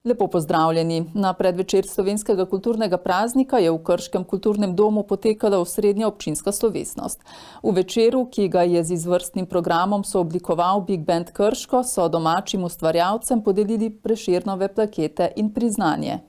Lepo pozdravljeni. Na predvečer slovenskega kulturnega praznika je v Krškem kulturnem domu potekala osrednja občinska slovesnost. V večeru, ki ga je z izvrstnim programom sooblikoval Big Band Krško, so domačim ustvarjalcem podelili Prešernove plakete in priznanje.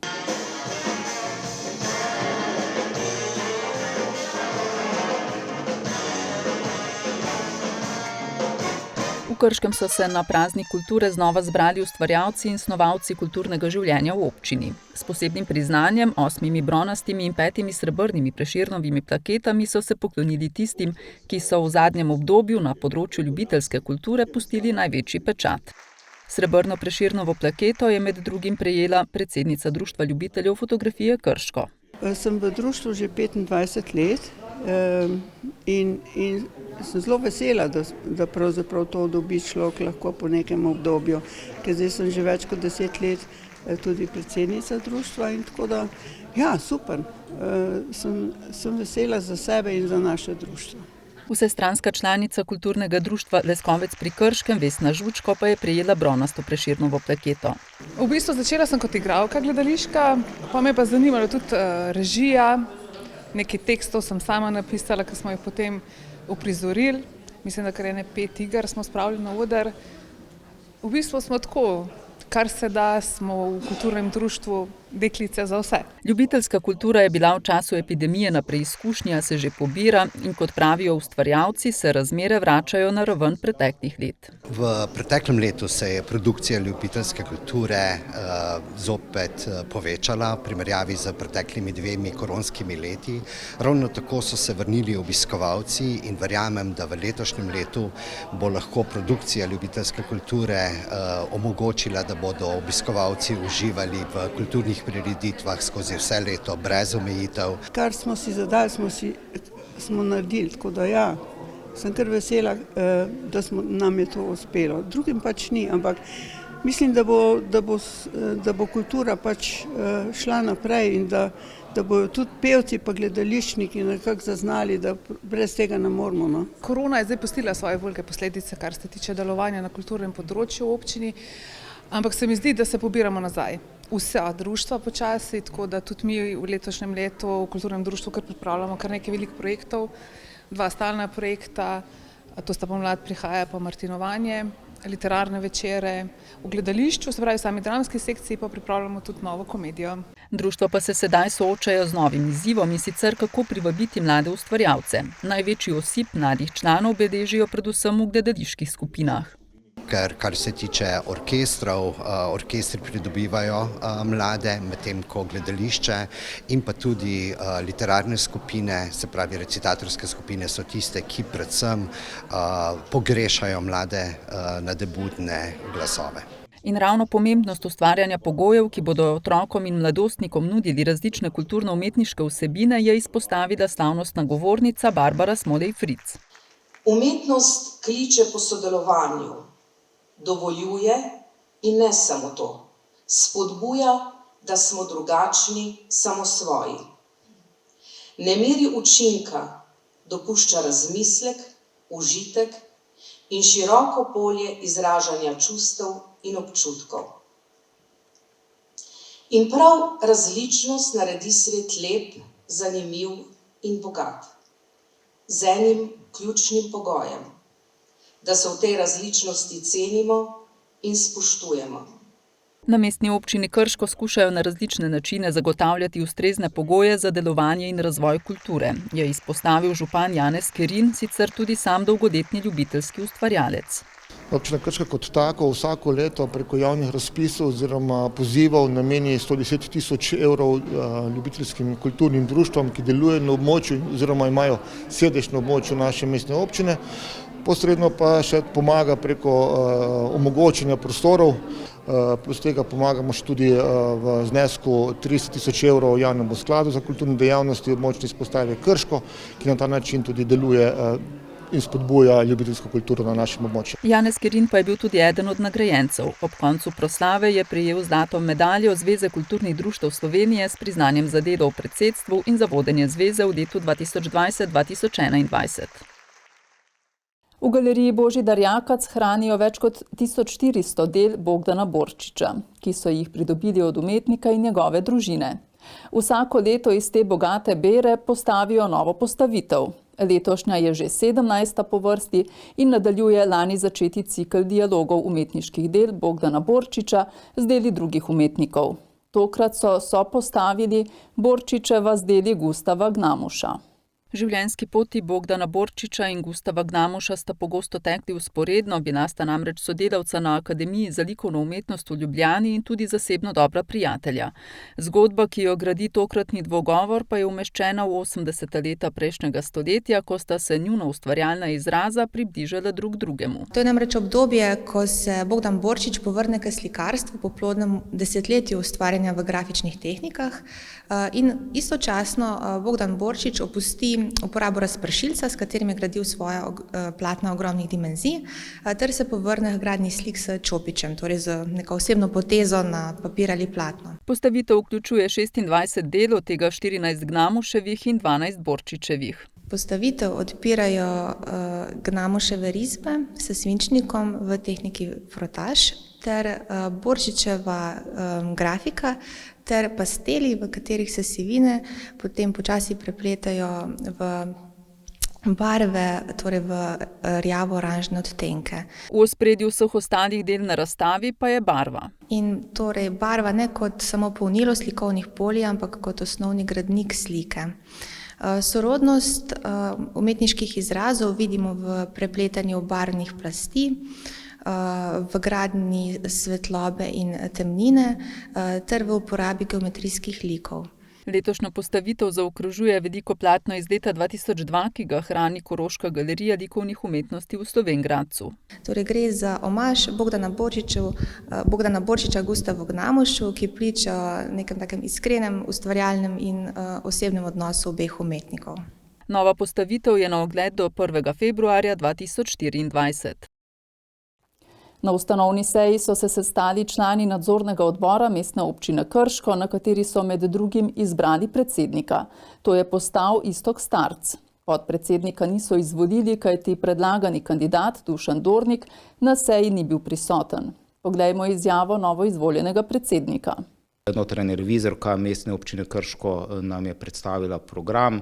V Krškem so se na praznik kulture znova zbrali ustvarjalci in snovalci kulturnega življenja v občini. S posebnim priznanjem, 8 bronastimi in 5 srebrnimi Prešernovimi plaketami so se poklonili tistim, ki so v zadnjem obdobju na področju ljubiteljske kulture pustili največji pečat. Srebrno Prešernovo plaketo je med drugim prejela predsednica Društva ljubiteljev fotografije Krško. Sem v društvu že 25 let in sem zelo vesela, da pravzaprav to dobi človek lahko po nekem obdobju, ker zdaj sem že več kot 10 let tudi predsednica društva in tako da, ja, super, sem vesela za sebe in za naše društvo. Vsestranska članica kulturnega društva Leskovec pri Krškem, Vesna Žučko, pa je prejela bronasto Prešernovo plaketo. V bistvu začela sem kot igralka gledališka, pa me je pa zanimalo tudi režija, nekaj tekstov sem sama napisala, ki smo jih potem uprizorili. Mislim, da kar 5 iger smo spravili na oder. V bistvu smo tako, kar se da, smo v kulturnem društvu deklice za vse. Ljubiteljska kultura je bila v času epidemije na preizkušnji, a se že pobira in kot pravijo ustvarjalci, se razmere vračajo na raven preteklih let. V preteklem letu se je produkcija ljubiteljske kulture zopet povečala v primerjavi z preteklimi 2 koronskimi leti. Ravno tako so se vrnili obiskovalci in verjamem, da v letošnjem letu bo lahko produkcija ljubiteljske kulture omogočila, da bodo obiskovalci uživali v kulturnih prireditvah skozi vse leto, brez omejitev. Kar smo si zadali, smo naredili, tako da ja, sem kar vesela, da nam je to uspelo. Drugim pač ni, ampak mislim, da bo kultura pač šla naprej in da bojo tudi pevci pa gledališčniki nekako zaznali, da brez tega ne moremo. No. Korona je zdaj pustila svoje velike posledice, kar se tiče delovanja na kulturnem področju v občini, ampak se mi zdi, da se pobiramo nazaj. Vsa društva počasi, tako da tudi mi v letošnjem letu v kulturnem društvu kar pripravljamo kar nekaj velikih projektov, 2 stalna projekta, to sta pomlad prihaja pa Martinovanje, literarne večere, v gledališču, se pravi v sami dramski sekciji pa pripravljamo tudi novo komedijo. Društvo pa se sedaj soočajo z novim izzivom in sicer kako privabiti mlade ustvarjalce. Največji osip mladih članov beležijo predvsem v gledaliških skupinah. Kar se tiče orkestrov, orkestri pridobivajo mlade, medtem ko gledališče in pa tudi literarne skupine, se pravi recitatorske skupine, so tiste, ki predvsem pogrešajo mlade nadebudne glasove. In ravno pomembnost ustvarjanja pogojev, ki bodo otrokom in mladostnikom nudili različne kulturno-umetniške vsebine, je izpostavila slavnostna govornica Barbara Smolej-Fritz. Umetnost kliče po sodelovanju. Dovoljuje in ne samo to, spodbuja, da smo drugačni, samosvoji. Ne meri učinka, dopušča razmislek, užitek in široko polje izražanja čustev in občutkov. In prav različnost naredi svet lep, zanimiv in bogat. Z enim ključnim pogojem. Da se v tej različnosti cenimo in spoštujemo. Na mestni občini Krško skušajo na različne načine zagotavljati ustrezne pogoje za delovanje in razvoj kulture, je izpostavil župan Janez Kerin, sicer tudi sam dolgoletni ljubiteljski ustvarjalec. Občina Krška kot tako vsako leto preko javnih razpisov oziroma pozivov nameni 110 000 evrov ljubiteljskim kulturnim društvom, ki delujejo na območju oziroma imajo sedež na območju naše mestne občine. Posredno pa še pomaga preko omogočanja prostorov, plus tega pomagamo še tudi v znesku 30 000 evrov javnemu skladu za kulturne dejavnosti območne izpostave Krško, ki na ta način tudi deluje in spodbuja ljubiteljsko kulturo na našem območju. Janez Kerin pa je bil tudi eden od nagrajencev. Ob koncu proslave je prejel zlato medaljo Zveze kulturnih društev Slovenije s priznanjem za delo v predsedstvu in za vodenje zveze v letu 2020-2021. V galeriji Božidar Jakac hranijo več kot 1400 del Bogdana Borčiča, ki so jih pridobili od umetnika in njegove družine. Vsako leto iz te bogate bere postavijo novo postavitev. Letošnja je že 17. po vrsti in nadaljuje lani začeti cikel dialogov umetniških del Bogdana Borčiča z deli drugih umetnikov. Tokrat so postavili Borčičeva z deli Gustava Gnamuša. Življenjski poti Bogdana Borčiča in Gustava Gnamuša sta pogosto tekli vzporedno, bila sta namreč sodelavca na Akademiji za likovno umetnost v Ljubljani in tudi zasebno dobra prijatelja. Zgodba, ki jo gradi tokratni dvogovor, pa je umeščena v 80. leta prejšnjega stoletja, ko sta se njuna ustvarjalna izraza približala drug drugemu. To je namreč obdobje, ko se Bogdan Borčič povrne k slikarstvu po plodnem desetletju ustvarjanja v grafičnih tehnikah in istočasno Bogdan Borčič opusti uporabo razpršilca, s katerim je gradil svoja platna ogromnih dimenzij, ter se povrne k gradnji slik s čopičem, torej z neko osebno potezo na papir ali platno. Postavitev vključuje 26 del, od tega 14 Gnamuševih in 12 Borčičevih. Postavitev odpirajo Gnamuševe risbe s svinčnikom v tehniki frotaž ter Borčičeva grafika ter pasteli, v katerih se sivine potem počasi prepletajo v barve, torej v rjavo-oranžne odtenke. V ospredju vseh ostalih del na razstavi pa je barva. In torej barva ne kot samo polnilo slikovnih polj, ampak kot osnovni gradnik slike. Sorodnost umetniških izrazov vidimo v prepletanju barvnih plasti, v gradnji svetlobe in temnine ter v uporabi geometrijskih likov. Letošnjo postavitev zaokrožuje veliko platno iz leta 2002, ki ga hrani Koroška galerija likovnih umetnosti v Slovenj Gradcu. Torej gre za omaž Bogdana Borčiča Gustavu Gnamušu, ki priča o nekem takem iskrenem, ustvarjalnem in osebnem odnosu obeh umetnikov. Nova postavitev je na ogled do 1. februarja 2024. Na ustanovni seji so se sestali člani nadzornega odbora Mestne občine Krško, na kateri so med drugim izbrali predsednika. To je postal Iztok Starc. Podpredsednika niso izvolili, kajti predlagani kandidat Dušan Dornik na seji ni bil prisoten. Poglejmo izjavo novoizvoljenega predsednika. Notranja revizorka Mestne občine Krško nam je predstavila program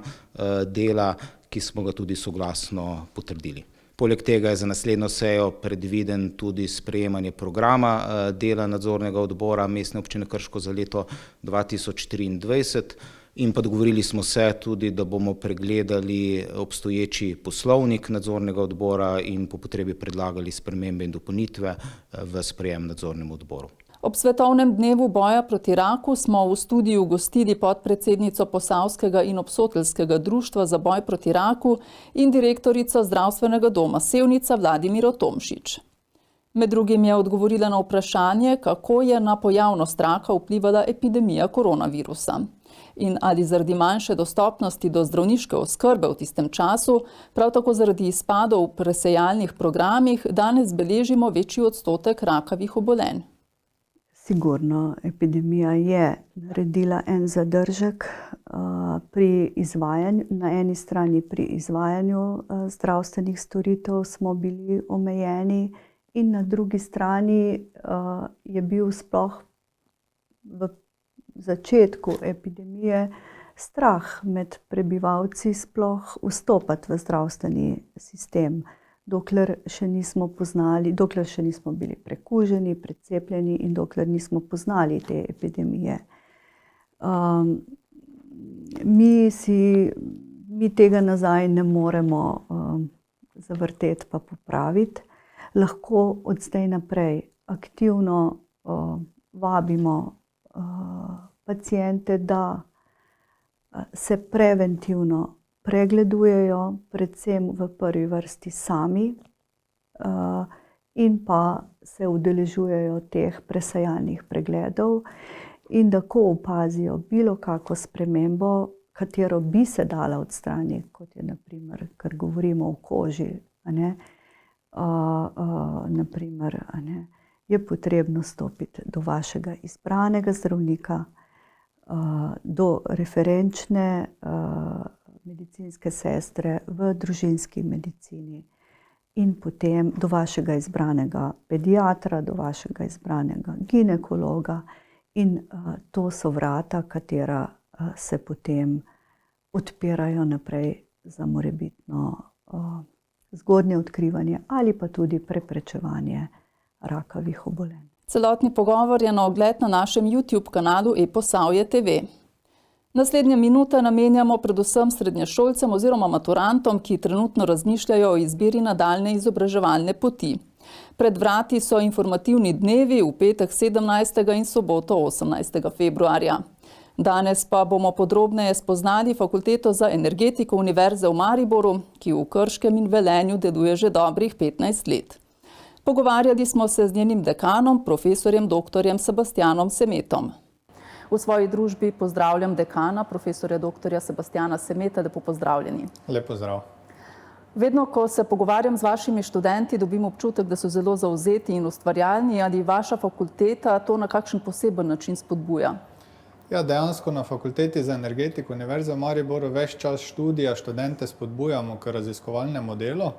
dela, ki smo ga tudi soglasno potrdili. Poleg tega je za naslednjo sejo predviden tudi sprejemanje programa dela nadzornega odbora Mestne občine Krško za leto 2023 in pa dogovorili smo se tudi, da bomo pregledali obstoječi poslovnik nadzornega odbora in po potrebi predlagali spremembe in dopolnitve v sprejem nadzornemu odboru. Ob svetovnem dnevu boja proti raku smo v studiu gostili podpredsednico Posavskega in Obsoteljskega društva za boj proti raku in direktorico Zdravstvenega doma Sevnica Vladimiro Tomšič. Med drugim je odgovorila na vprašanje, kako je na pojavnost raka vplivala epidemija koronavirusa. In ali zaradi manjše dostopnosti do zdravniške oskrbe v tistem času, prav tako zaradi izpadov v presejalnih programih, danes beležimo večji odstotek rakavih obolenj. Sigurno, epidemija je naredila en zadržek pri izvajanju. Na eni strani pri izvajanju zdravstvenih storitev smo bili omejeni in na drugi strani je bil sploh v začetku epidemije strah med prebivalci sploh vstopati v zdravstveni sistem. Dokler še nismo bili prekuženi, precepljeni in dokler nismo poznali te epidemije. Mi tega nazaj ne moremo zavrteti pa popraviti. Lahko od zdaj naprej aktivno vabimo paciente, da se preventivno pregledujejo, predvsem v prvi vrsti sami in pa se udeležujejo teh presejalnih pregledov in da ko opazijo bilo kako spremembo, katero bi se dala odstraniti, kot je naprimer, ker govorimo o koži, je potrebno stopiti do vašega izbranega zdravnika, do referenčne medicinske sestre v družinski medicini in potem do vašega izbranega pediatra, do vašega izbranega ginekologa. In to so vrata, katera se potem odpirajo naprej za morebitno zgodnje odkrivanje ali pa tudi preprečevanje rakavih obolenj. Celotni pogovor je na ogled na našem YouTube kanalu ePosavje TV. Naslednje minute namenjamo predvsem srednješolcem oziroma maturantom, ki trenutno razmišljajo o izbiri nadaljnje izobraževalne poti. Pred vrati so informativni dnevi v petek 17. in soboto 18. februarja. Danes pa bomo podrobneje spoznali Fakulteto za energetiko Univerze v Mariboru, ki v Krškem in Velenju deluje že dobrih 15 let. Pogovarjali smo se z njenim dekanom, profesorjem dr. Sebastianom Semetom. V svoji družbi pozdravljam dekana, profesorja dr. Sebastiana Semeta. Lepo pozdravljeni. Lep pozdrav. Vedno, ko se pogovarjam z vašimi študenti, dobim občutek, da so zelo zavzeti in ustvarjalni. Ali vaša fakulteta to na kakšen poseben način spodbuja? Ja, dejansko na Fakulteti za energetiko Univerze v Mariboru ves čas študija študente spodbujamo k raziskovalnemu delu.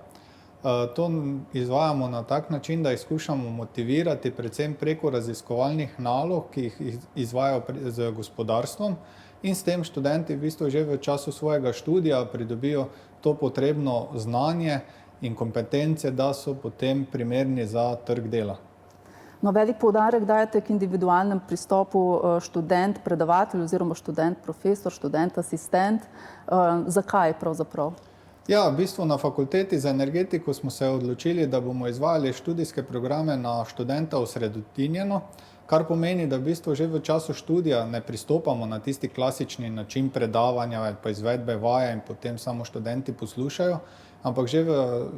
To izvajamo na tak način, da jih skušamo motivirati predvsem preko raziskovalnih nalog, ki jih izvajajo z gospodarstvom, in s tem študenti v bistvu že v času svojega študija pridobijo to potrebno znanje in kompetence, da so potem primerni za trg dela. No, velik poudarek dajete k individualnem pristopu študent, predavatelj oziroma študent, profesor, študent, asistent. Zakaj pravzaprav? Ja, v bistvu na Fakulteti za energetiko smo se odločili, da bomo izvajali študijske programe na študenta osredotočeno, kar pomeni, da v bistvu že v času študija ne pristopamo na tisti klasični način predavanja ali pa izvedbe vaje in potem samo študenti poslušajo, ampak že v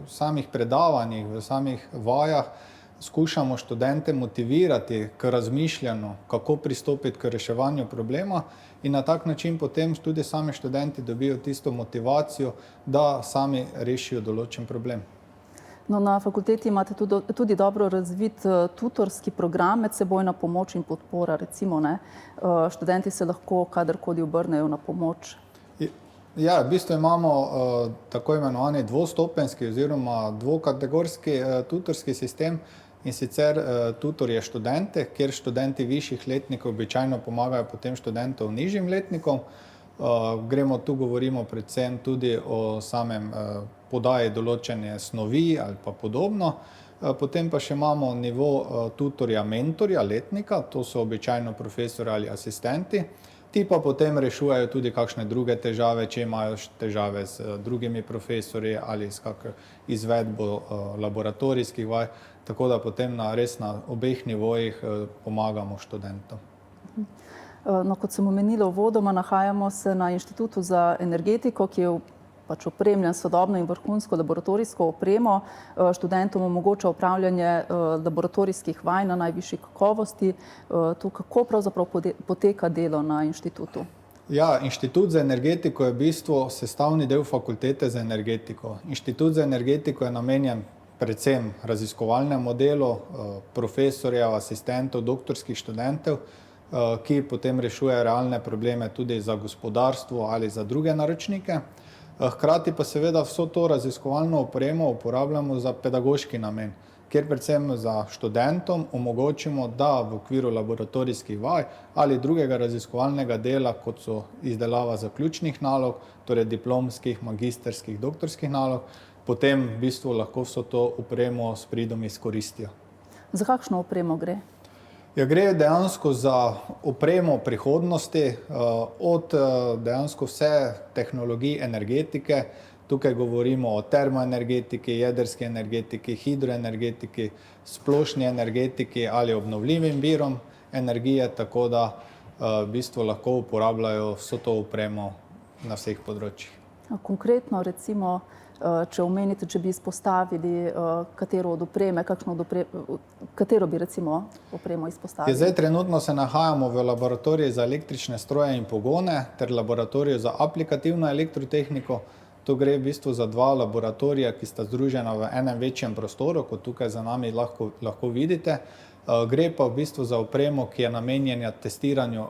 samih predavanjih, v samih vajah skušamo študente motivirati k razmišljanju, kako pristopiti k reševanju problema, in na tak način potem tudi sami študenti dobijo tisto motivacijo, da sami rešijo določen problem. No, na fakulteti imate tudi dobro razvit tutorski program, medsebojna pomoč in podpora, recimo, ne? Študenti se lahko kadarkoli obrnejo na pomoč. Ja, v bistvu imamo tako imenovani dvostopenjski oziroma dvokategorski tutorski sistem, in sicer tutor je študente, kjer študenti višjih letnikov običajno pomagajo potem študentov nižjim letnikom. Tu govorimo predvsem tudi o samem podaji določene snovi ali pa podobno. Potem pa še imamo nivo tutorja, mentorja, letnika, to so običajno profesori ali asistenti. Ti pa potem rešujejo tudi kakšne druge težave, če imajo težave z drugimi profesorji ali s kakšno izvedbo laboratorijskih vaj, tako da potem res na obeh nivojih pomagamo študentom. No, kot sem omenila uvodoma, nahajamo se na Inštitutu za energetiko, ki je pač opremljen sodobno in vrhunsko laboratorijsko opremo. Študentom omogoča opravljanje laboratorijskih vaj na najvišji kakovosti. Kako pravzaprav poteka delo na inštitutu? Ja, Inštitut za energetiko je v bistvu sestavni del Fakultete za energetiko. Inštitut za energetiko je namenjen predvsem raziskovalnemu delu profesorjev, asistentov, doktorskih študentov, ki potem rešuje realne probleme tudi za gospodarstvo ali za druge naročnike. Hkrati pa seveda vso to raziskovalno opremo uporabljamo za pedagoški namen, kjer predvsem za študentom omogočimo, da v okviru laboratorijskih vaj ali drugega raziskovalnega dela, kot so izdelava zaključnih nalog, torej diplomskih, magistrskih, doktorskih nalog, potem v bistvu lahko vso to opremo s pridom izkoristijo. Za kakšno opremo gre? Ja, gre dejansko za opremo prihodnosti, od dejansko vse tehnologij energetike. Tukaj govorimo o termoenergetiki, jedrski energetiki, hidroenergetiki, splošni energetiki ali obnovljivim virom energije, tako da v bistvu lahko uporabljajo vso to opremo na vseh področjih. Konkretno, recimo, če omenite, če bi izpostavili katero od opreme, katero bi recimo opremo izpostavili? Zdaj trenutno se nahajamo v laboratoriju za električne stroje in pogone ter laboratoriju za aplikativno elektrotehniko. To gre v bistvu za dva laboratorija, ki sta združena v enem večjem prostoru, kot tukaj za nami lahko vidite. Gre pa v bistvu za opremo, ki je namenjena testiranju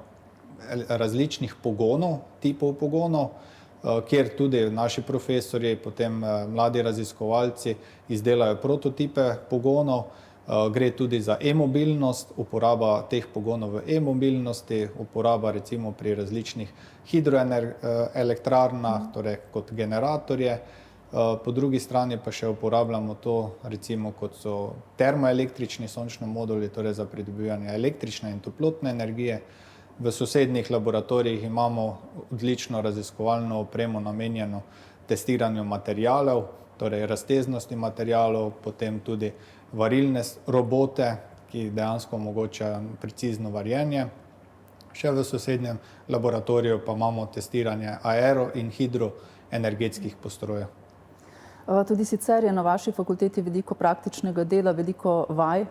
različnih pogonov, tipov pogonov. kjer tudi naši profesorji, potem mladi raziskovalci izdelajo prototipe pogonov. Gre tudi za e-mobilnost, uporaba teh pogonov v e-mobilnosti, uporaba recimo pri različnih hidroelektrarnah, torej kot generatorje. Po drugi strani pa še uporabljamo to recimo kot so termoelektrični sončni moduli, torej za pridobivanje električne in toplotne energije. V sosednjih laboratorijih imamo odlično raziskovalno opremo namenjeno testiranju materialov, torej razteznosti materialov, potem tudi varilne robote, ki dejansko omogočajo precizno varjenje. Še v sosednjem laboratoriju pa imamo testiranje aero- in hidroenergetskih postrojev. Tudi sicer je na vaši fakulteti veliko praktičnega dela, veliko vaj.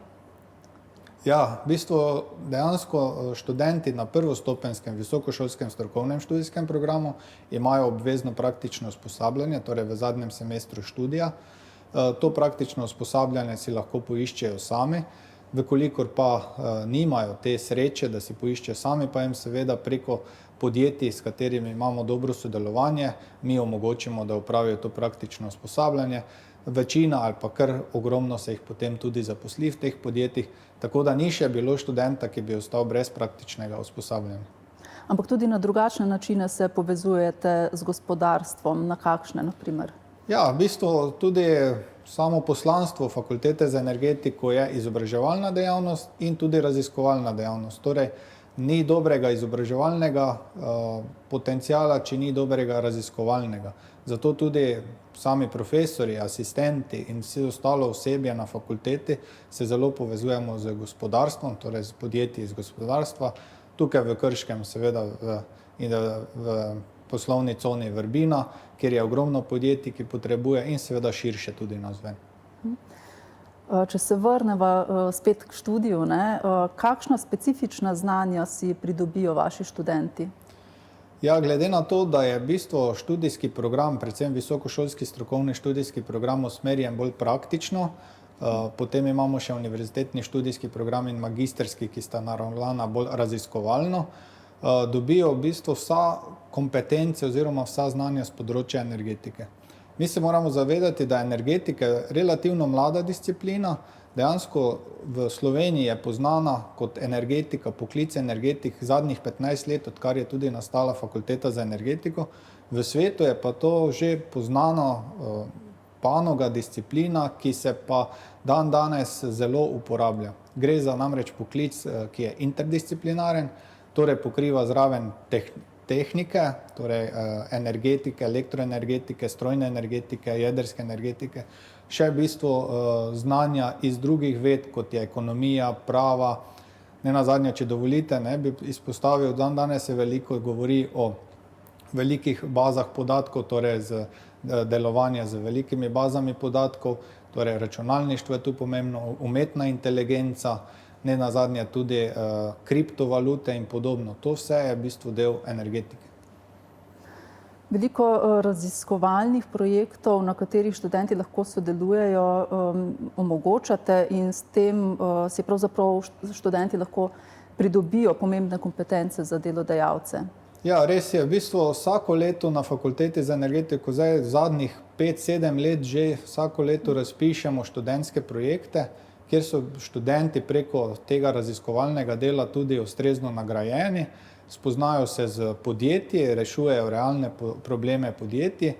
Ja, v bistvu dejansko študenti na prvostopenskem visokošolskem strokovnem študijskem programu imajo obvezno praktično usposabljanje, torej v zadnjem semestru študija. To praktično usposabljanje si lahko poiščejo sami, vkolikor pa nimajo te sreče, da si poiščejo sami, pa jim seveda preko podjetij, s katerimi imamo dobro sodelovanje, mi omogočimo, da opravijo to praktično usposabljanje. Večina ali pa kar ogromno se jih potem tudi zaposli v teh podjetjih, tako da ni še bilo študenta, ki bi ostal brez praktičnega usposabljanja. Ampak tudi na drugačne načine se povezujete z gospodarstvom, na kakšne, na primer? Ja, v bistvu tudi samo poslanstvo Fakultete za energetiko je izobraževalna dejavnost in tudi raziskovalna dejavnost. Torej, ni dobrega izobraževalnega potenciala, če ni dobrega raziskovalnega. Zato tudi sami profesori, asistenti in vsi ostalo osebje na fakulteti se zelo povezujemo z gospodarstvom, torej z podjetji iz gospodarstva. Tukaj v Krškem seveda v poslovni coni Vrbina, kjer je ogromno podjetij, ki potrebuje in seveda širše tudi navzven. Če se vrneva spet k študiju, kakšna specifična znanja si pridobijo vaši študenti? Ja, glede na to, da je v bistvu študijski program, predvsem visokošolski strokovni študijski program usmerjen bolj praktično, potem imamo še univerzitetni študijski program in magistrski, ki sta naravnana bolj raziskovalno, dobijo v bistvu vsa kompetence oziroma vsa znanja z področja energetike. Mi se moramo zavedati, da je energetika relativno mlada disciplina, dejansko v Sloveniji je poznana kot energetika, poklic energetik zadnjih 15 let, odkar je tudi nastala Fakulteta za energetiko. V svetu je pa to že poznana panoga, disciplina, ki se pa danes zelo uporablja. Gre za namreč poklic, ki je interdisciplinaren, torej pokriva zraven tehnike, torej energetike, elektroenergetike, strojne energetike, jedrske energetike, še v bistvu znanja iz drugih ved, kot je ekonomija, prava. Nenazadnje, če dovolite, bi izpostavil, danes se veliko govori o velikih bazah podatkov, torej z delovanje z velikimi bazami podatkov, torej računalništvo je tu pomembno, umetna inteligenca, nenazadnje tudi kriptovalute in podobno. To vse je v bistvu del energetike. Veliko raziskovalnih projektov, na katerih študenti lahko sodelujejo, omogočate in s tem si pravzaprav študenti lahko pridobijo pomembne kompetence za delodajalce. Ja, res je. V bistvu vsako leto na Fakulteti za energetiko, zdaj zadnjih 5-7 let že vsako leto razpišemo študentske projekte, kjer so študenti preko tega raziskovalnega dela tudi ustrezno nagrajeni, spoznajo se z podjetji, rešujejo realne probleme podjetij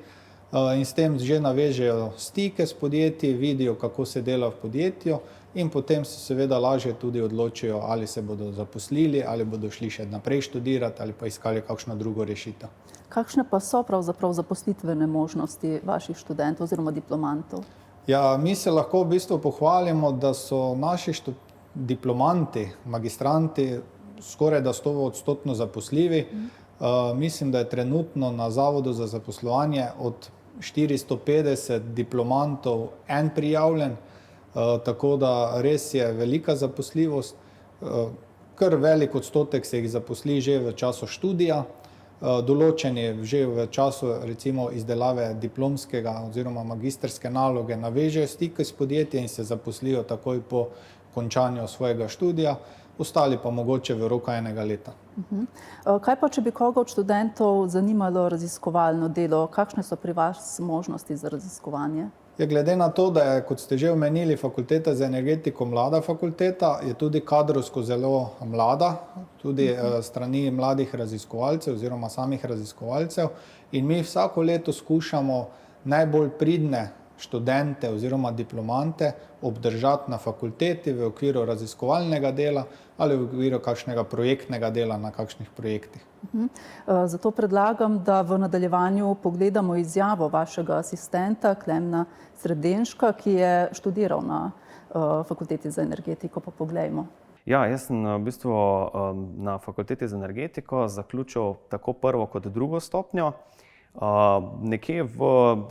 in s tem že navežejo stike s podjetji, vidijo, kako se dela v podjetju in potem se seveda lažje tudi odločijo, ali se bodo zaposlili, ali bodo šli še naprej študirati ali pa iskali kakšno drugo rešitev. Kakšne pa so pravzaprav zaposlitvene možnosti vaših študentov oziroma diplomantov? Ja, mi se lahko v bistvu pohvalimo, da so naši diplomanti, magistranti skoraj da 100% zaposljivi. Mislim, da je trenutno na Zavodu za zaposlovanje od 450 diplomantov en prijavljen, tako da res je velika zaposljivost. Kar velik odstotek se jih zaposli že v času študija, določeni že v času recimo izdelave diplomskega oziroma magistrske naloge navežejo stike s podjetjem in se zaposlijo takoj po končanju svojega študija. ostali pa mogoče v roku enega leta. Kaj pa, če bi koga od študentov zanimalo raziskovalno delo, kakšne so pri vas možnosti za raziskovanje? Glede na to, da je, kot ste že omenili, fakulteta za energetiko mlada fakulteta, je tudi kadrovsko zelo mlada, tudi strani mladih raziskovalcev oziroma samih raziskovalcev, in mi vsako leto skušamo najbolj pridne študente oziroma diplomante obdržati na fakulteti v okviru raziskovalnega dela ali v okviru kakšnega projektnega dela na kakšnih projektih. Zato predlagam, da v nadaljevanju pogledamo izjavo vašega asistenta Klemna Sredenška, ki je študiral na fakulteti za energetiko. Pa poglejmo. Ja, jaz sem v bistvu na fakulteti za energetiko zaključil tako prvo kot drugo stopnjo. Nekje v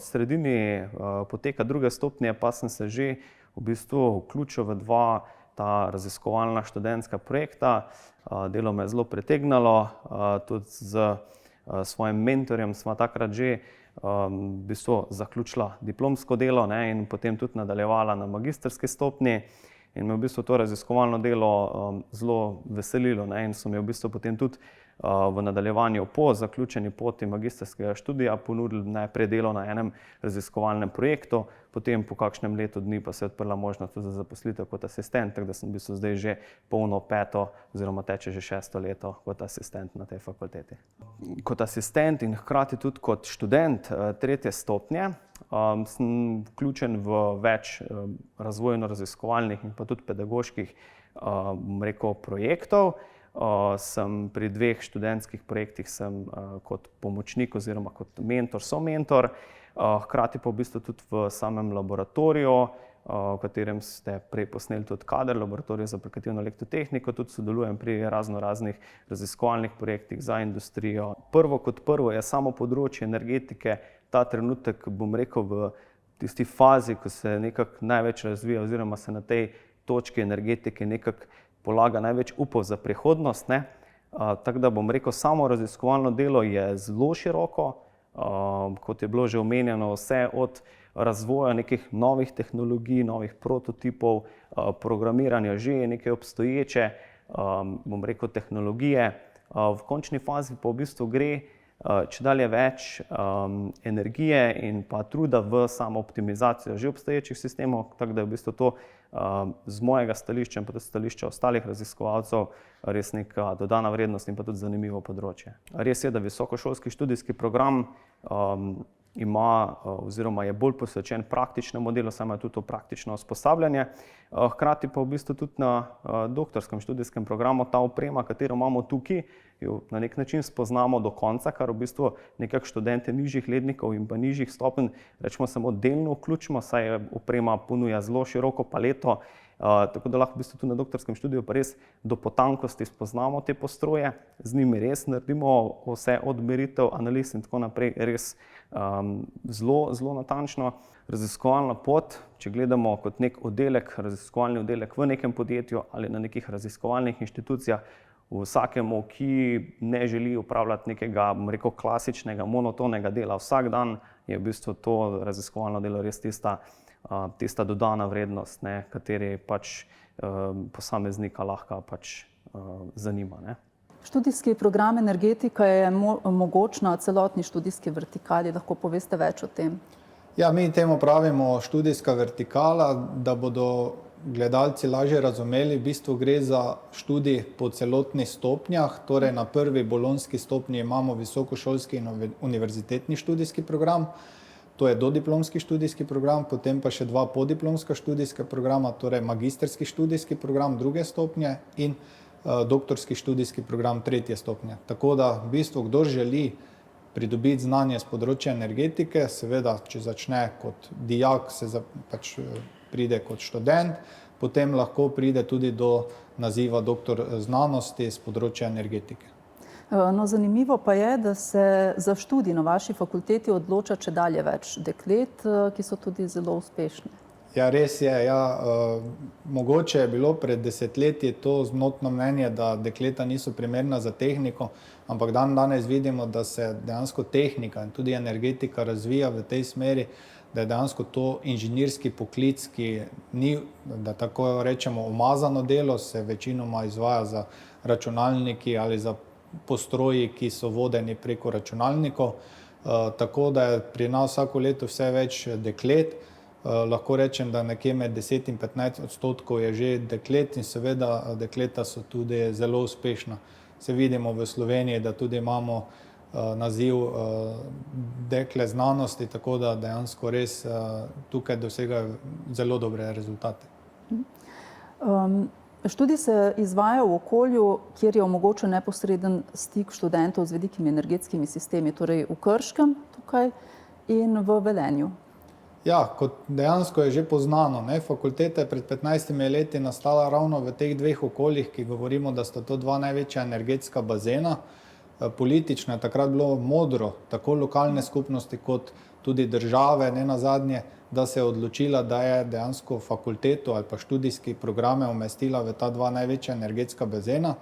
sredini poteka druge stopnje pa sem se že v bistvu vključil v dva ta raziskovalna študentska projekta. Delo me je zelo pritegnalo, tudi z svojim mentorjem sva takrat že v bistvu zaključila diplomsko delo, ne, in potem tudi nadaljevala na magistrski stopnji. In me v bistvu to raziskovalno delo zelo veselilo, ne, in so mi v bistvu potem tudi v nadaljevanju po zaključeni poti magistrskega študija ponudili najprej delo na enem raziskovalnem projektu, potem po kakšnem letu dni pa se je odprla možnost za zaposlitev kot asistent, tako da sem v bistvu zdaj že polno peto oziroma teče že 6. leto kot asistent na tej fakulteti. Kot asistent in hkrati tudi kot študent 3. stopnje sem vključen v več razvojno-raziskovalnih in pa tudi pedagoških projektov. Sem pri 2 študentskih projektih sem kot pomočnik oziroma kot mentor, somentor, hkrati pa v bistvu tudi v samem laboratoriju, v katerem ste prej posneli tudi kader, laboratorij za aplikativno elektrotehniko, tudi sodelujem pri raznih raziskovalnih projektih za industrijo. Prvo kot prvo je samo področje energetike ta trenutek, bom rekel, v tisti fazi, ko se nekako največ razvija oziroma se na tej točki energetike nekako polaga največ upov za prihodnost, ne. Tako da bom rekel, samo raziskovalno delo je zelo široko, kot je bilo že omenjeno, vse od razvoja nekih novih tehnologij, novih prototipov, programiranja že neke obstoječe, bom rekel, tehnologije. V končni fazi pa v bistvu gre čedalje več energije in pa truda v samo optimizacijo že obstoječih sistemov, tako da je v bistvu to z mojega stališča in pa tudi stališča ostalih raziskovalcev res neka dodana vrednost in pa tudi zanimivo področje. Res je, da visokošolski študijski program ima oziroma je bolj posvečen praktičnemu delu, saj ima tudi to praktično usposabljanje. Hkrati pa v bistvu tudi na doktorskem študijskem programu ta oprema, katero imamo tukaj, jo na nek način spoznamo do konca, kar v bistvu nekako študente nižjih letnikov in pa nižjih stopenj rečemo samo delno vključimo, saj oprema ponuja zelo široko paleto, tako da lahko v bistvu tudi na doktorskem študiju pa res do potankosti spoznamo te postroje, z njimi res naredimo vse od meritev, analiz in tako naprej res zelo natančno. Raziskovalna pot, če gledamo kot nek oddelek, raziskovalni oddelek v nekem podjetju ali na nekih raziskovalnih inštitucijah, vsakemu, ki ne želi upravljati nekega, bom rekel, klasičnega, monotonega dela vsak dan, je v bistvu to raziskovalno delo res tista dodana vrednost, ne, kateri pač posameznika lahko pač zanima, ne. Študijski program energetika je mogoč na celotni študijski vertikali. Lahko poveste več o tem? Ja, mi temu pravimo študijska vertikala, da bodo gledalci lažje razumeli. V bistvu gre za študij po celotnih stopnjah, torej na prvi bolonjski stopnji imamo visokošolski in univerzitetni študijski program, to je dodiplomski študijski program, potem pa še 2 podiplomska študijska programa, torej magistrski študijski program 2. stopnje in doktorski študijski program 3. stopnje. Tako da v bistvu, kdor želi pridobiti znanje z področja energetike, seveda, če začne kot dijak, pač pride kot študent, potem lahko pride tudi do naziva doktor znanosti z področja energetike. No, zanimivo pa je, da se za študij na vaši fakulteti odloča čedalje več deklet, ki so tudi zelo uspešne. Ja, res je. Ja, mogoče je bilo pred desetletji to zmotno mnenje, da dekleta niso primerna za tehniko, ampak danes vidimo, da se dejansko tehnika in tudi energetika razvija v tej smeri, da je dejansko to inženirski poklic, ki ni, da tako rečemo, umazano delo, se večinoma izvaja za računalniki ali za postroji, ki so vodeni preko računalnikov. Tako da je pri nas vsako leto vse več deklet. Lahko rečem, da nekje med 10 in 15% je že deklet in seveda dekleta so tudi zelo uspešna. Se vidimo v Sloveniji, da tudi imamo naziv dekle znanosti, tako da dejansko res tukaj dosegajo zelo dobre rezultate. Študij se izvaja v okolju, kjer je omogočen neposreden stik študentov z velikimi energetskimi sistemi, torej v Krškem tukaj in v Velenju. Ja, kot dejansko je že poznano, fakulteta je pred 15 leti nastala ravno v teh dveh okoljih, ki govorimo, da sta to dva največja energetska bazena. Politično je takrat bilo modro, tako lokalne skupnosti kot tudi države, ne nazadnje, da se je odločila, da je dejansko fakulteto ali pa študijski programe umestila v ta dva največja energetska bazena.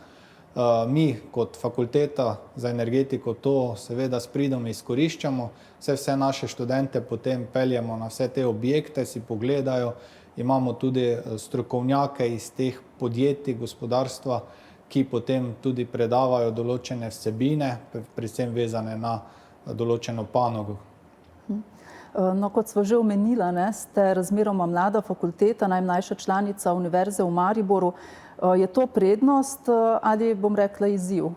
Mi kot fakulteta za energetiko to seveda s pridom izkoriščamo, vse naše študente potem peljemo na vse te objekte, si pogledajo, imamo tudi strokovnjake iz teh podjetij, gospodarstva, ki potem tudi predavajo določene vsebine, predvsem vezane na določeno panogo. No, kot sva že omenila, ste razmeroma mlada fakulteta, najmlajša članica Univerze v Mariboru. Je to prednost ali, bom rekla, izziv?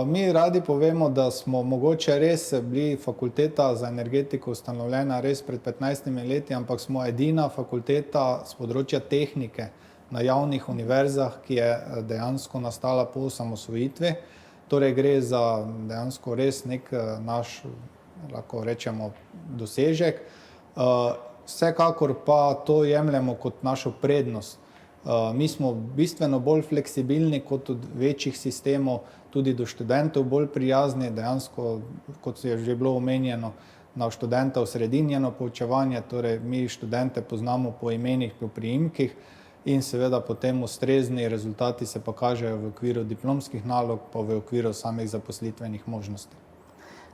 Mi radi povemo, da smo mogoče res bili fakulteta za energetiko ustanovljena res pred 15 leti, ampak smo edina fakulteta z področja tehnike na javnih univerzah, ki je dejansko nastala po osamosvojitvi. Torej gre za dejansko res nek naš, lahko rečemo, dosežek. Vsekakor pa to jemljemo kot našo prednost. Mi smo bistveno bolj fleksibilni kot od večjih sistemov, tudi do študentov bolj prijazni, dejansko, kot je že bilo omenjeno, na študenta osredinjeno poučevanje, torej mi študente poznamo po imenih, po priimkih in seveda potem ustrezni rezultati se pa kažejo v okviru diplomskih nalog, pa v okviru samih zaposlitvenih možnosti.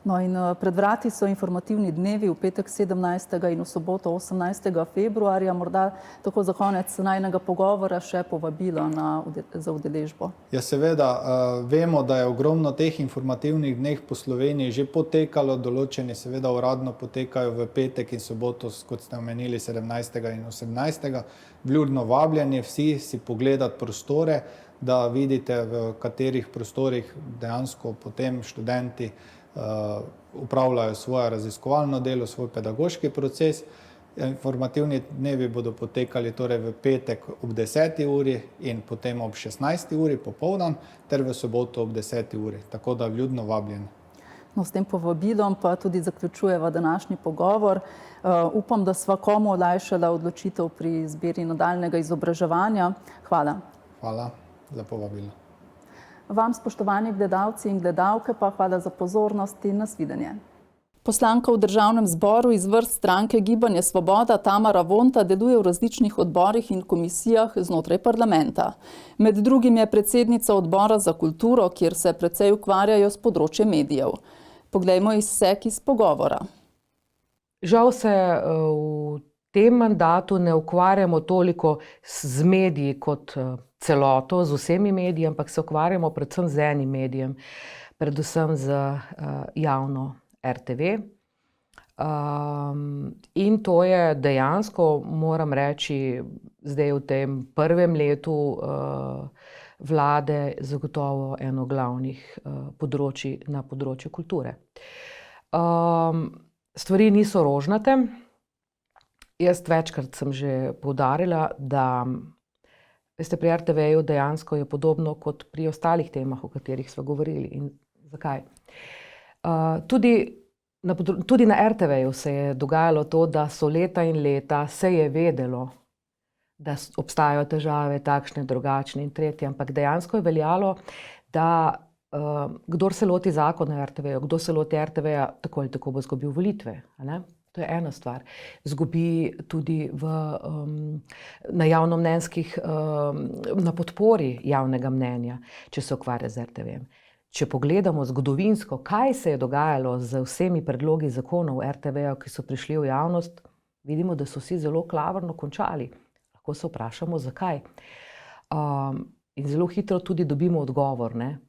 No in pred vrati so informativni dnevi v petek 17. in v soboto 18. februarja. Morda tako za konec najinega pogovora še povabilo za udeležbo. Ja, seveda, vemo, da je ogromno teh informativnih dneh po Sloveniji že potekalo, določeni seveda uradno potekajo v petek in soboto, kot ste omenili, 17. in 18. Vljudno vabljeni vsi si pogledati prostore, da vidite, v katerih prostorih dejansko potem študenti upravljajo svoje raziskovalno delo, svoj pedagoški proces. Informativni dnevi bodo potekali torej v petek ob 10. uri in potem ob 16. uri popoldan ter v soboto ob 10. uri. Tako da vljudno vabljeni. No, s tem povabilom pa tudi zaključujeva današnji pogovor. Upam, da sva komu olajšala odločitev pri izbiri nadaljnjega izobraževanja. Hvala. Hvala za povabilo. Vam, spoštovani gledalci in gledalke, pa hvala za pozornost in nasvidenje. Poslanka v Državnem zboru iz vrst stranke Gibanje Svoboda Tamara Vonta deluje v različnih odborih in komisijah znotraj parlamenta. Med drugim je predsednica odbora za kulturo, kjer se precej ukvarjajo s področjem medijev. Poglejmo izsek iz pogovora. Žal se v tem mandatu ne ukvarjamo toliko z mediji kot celoto, z vsemi mediji, ampak se ukvarjamo predvsem z enim medijem, predvsem z javno RTV. In to je dejansko, moram reči, zdaj v tem prvem letu vlade zagotovo eno glavnih področij na področju kulture. Stvari niso rožnate. Jaz večkrat sem že poudarila, da veste, pri RTV-ju dejansko je podobno kot pri ostalih temah, o katerih sva govorili. In zakaj? Tudi na RTV-ju se je dogajalo to, da so leta in leta se je vedelo, da obstajajo težave, takšne, drugačne in tretje, ampak dejansko je veljalo, da kdor se loti zakona na RTV-ju, kdo se loti RTV-ja, tako ali tako bo izgubil volitve. To je ena stvar. Izgubi tudi na javnomnenjskih, na podpori javnega mnenja, če se ukvarja z RTV-jem. če pogledamo zgodovinsko, kaj se je dogajalo z vsemi predlogi zakonov RTV-ja, ki so prišli v javnost, vidimo, da so vsi zelo klavrno končali. Lahko se vprašamo, zakaj. In zelo hitro tudi dobimo odgovor, ne.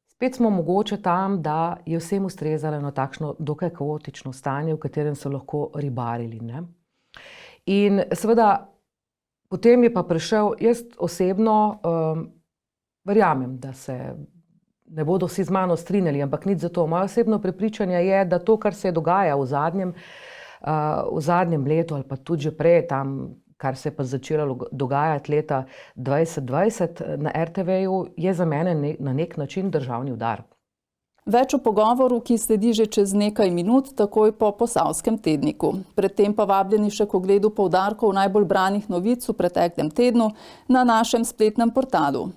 Spet smo mogoče tam, da je vsem ustrezalo eno takšno dokaj kaotično stanje, v katerem so lahko ribarili, ne. In seveda, potem je pa prišel, jaz osebno verjamem, da se ne bodo vsi z mano strinjali, ampak nič za to. Moje osebno prepričanje je, da to, kar se dogaja v zadnjem letu ali pa tudi že prej, tam, kar se je pa začelo dogajati leta 2020 na RTV-ju, je za mene na nek način državni udar. Več o pogovoru, ki sledi že čez nekaj minut, takoj po Posavskem tedniku. Predtem pa vabljeni še k ogledu poudarkov najbolj branih novic v preteklem tednu na našem spletnem portalu.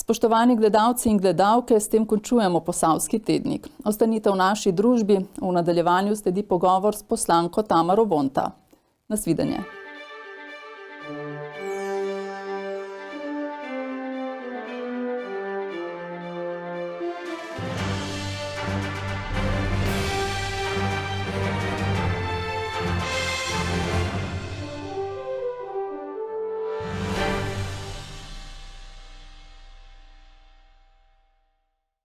Spoštovani gledalci in gledalke, s tem končujemo Posavski tednik. Ostanite v naši družbi, v nadaljevanju sledi pogovor s poslanko Tamaro Vonta. Nasvidenje.